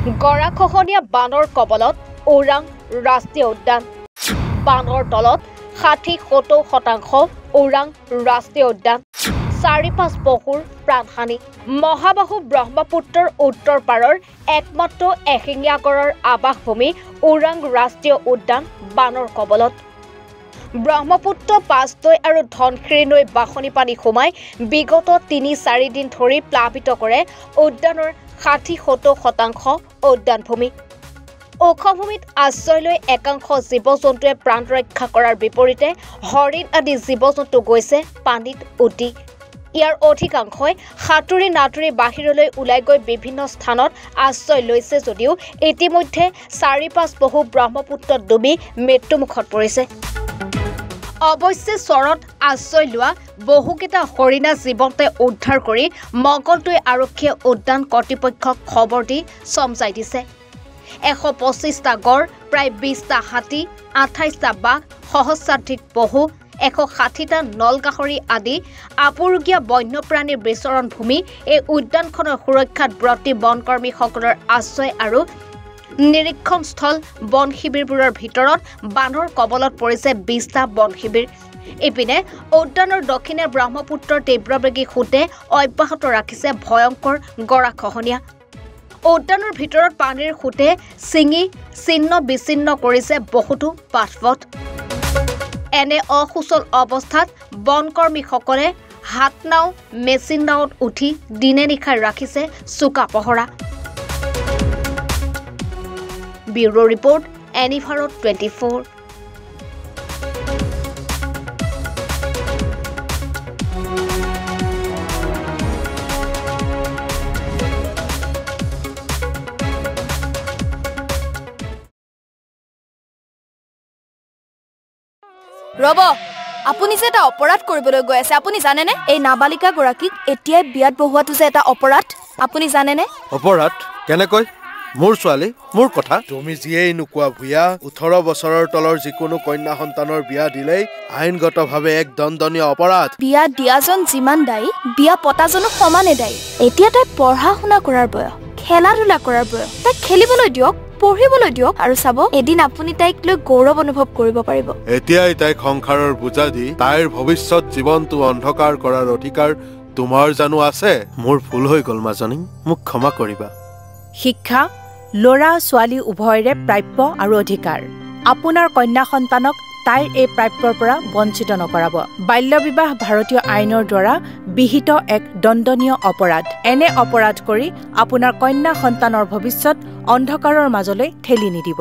গৰাখহনীয়া বানৰ কবলত ওৰাং ৰাষ্ট্ৰীয় উদ্যান বানৰ তলত ৬০-৭০% ওৰাং ৰাষ্ট্ৰীয় উদ্যান ৪-৫ পশুৰ প্ৰাণহানি মহাবাহু ব্ৰহ্মপুত্ৰৰ উত্তৰ পাৰৰ একমাত্ৰ এশিঙীয়া গড়ৰ আৱাসভূমি ওৰাং ৰাষ্ট্ৰীয় উদ্যান বানৰ কবলত ব্ৰহ্মপুত্ৰ পাঁচনৈ আৰু ধনশিৰি নৈ বাসনি পানী সোমাই বিগত ৩-৪ দিন ধৰি প্লাবিত কৰে উদ্যানৰ ৬০-৭০% উদ্যানভূমি ওখভূমিত আশ্ৰয় লৈ একাংশ জীৱ-জন্তুৱে প্ৰাণ ৰক্ষা কৰাৰ বিপৰীতে হৰিণ আদি জীৱ-জন্তু গৈছে পানীত উটি ইয়াৰ অধিকাংশই সাঁতুৰি নাতুৰি বাহিৰলৈ ওলাই গৈ বিভিন্ন স্থানত আশ্ৰয় লৈছে যদিও ইতিমধ্যে ৪-৫ পহু ব্ৰহ্মপুত্ৰত ডুবি মৃত্যুমুখত পৰিছে অৱশ্যে চৰত আশ্ৰয় লোৱা বহুকেইটা হৰিণা জীৱন্তে উদ্ধাৰ কৰি মংগলদৈ আৰক্ষীয়ে উদ্যান কৰ্তৃপক্ষক খবৰ দি চমজাই দিছে ১২৫টা গড় প্ৰায় ২০টা হাতী ২৮টা বাঘ সহস্ৰাধিক পহু ১৬০টা নলগাহৰি আদি আপুৰুগীয়া বন্যপ্ৰাণীৰ বিচৰণ ভূমি এই উদ্যানখনৰ সুৰক্ষাত ব্ৰতী বনকৰ্মীসকলৰ আশ্ৰয় আৰু নিৰীক্ষণস্থল বন শিবিৰবোৰৰ ভিতৰত বানৰ কবলত পৰিছে ২০টা বন শিবিৰ ইপিনে উদ্যানৰ দক্ষিণে ব্ৰহ্মপুত্ৰৰ তীব্ৰবেগী সোঁতে অব্যাহত ৰাখিছে ভয়ংকৰ গৰাখহনীয়া উদ্যানৰ ভিতৰত পানীৰ সোঁতে ছিঙি ছিন্ন বিচ্ছিন্ন কৰিছে বহুতো পাথপথ এনে অসুচল অৱস্থাত বনকৰ্মীসকলে হাত নাও মেচিন নাওত উঠি দিনে নিশাই ৰাখিছে চোকা পহৰা ব্যুৰো ৰিপৰ্ট এনি ভাৰত 24 ৰব আপুনি যে এটা অপৰাধ কৰিবলৈ গৈ আছে আপুনি জানে নে এই নাবালিকা গৰাকীক এতিয়াই বিয়াত বহোৱাটো যে এটা অপৰাধ আপুনি জানে নে অপৰাধ কেনেকৈ মোৰ ছোৱালী মোৰ কথা তুমি যিয়েই নোকোৱা ভূঞা ১৮ বছৰৰ তলৰ যিকোনো কন্যা সন্তানৰ বিয়া দিলেই আইনগতভাৱে এক দণ্ডনীয় অপৰাধ বিয়া দিয়াজন যিমান দায়ী বিয়া পতাজনো সমানে দায়ী এতিয়া তাই পঢ়া শুনা কৰাৰ বয়স খেলা ধূলা কৰাৰ বয়স তাই খেলিবলৈ দিয়ক পঢ়িবলৈ দিয়ক আৰু চাব এদিন আপুনি তাইক লৈ গৌৰৱ অনুভৱ কৰিব পাৰিব এতিয়াই তাইক সংসাৰৰ বোজা দি তাইৰ ভৱিষ্যত জীৱনটো অন্ধকাৰ কৰাৰ অধিকাৰ তোমাৰ জানো আছে মোৰ ভুল হৈ গ'ল মাজনী মোক ক্ষমা কৰিবা শিক্ষা ল'ৰা ছোৱালী উভয়ৰে প্ৰাপ্য আৰু অধিকাৰ আপোনাৰ কন্যা সন্তানক তাইৰ এই প্ৰাপ্যৰ পৰা বঞ্চিত নকৰাব বাল্য বিবাহ ভাৰতীয় আইনৰ দ্বাৰা বিহিত এক দণ্ডনীয় অপৰাধ এনে অপৰাধ কৰি আপোনাৰ কন্যা সন্তানৰ ভৱিষ্যত অন্ধকাৰৰ মাজলৈ ঠেলি নিদিব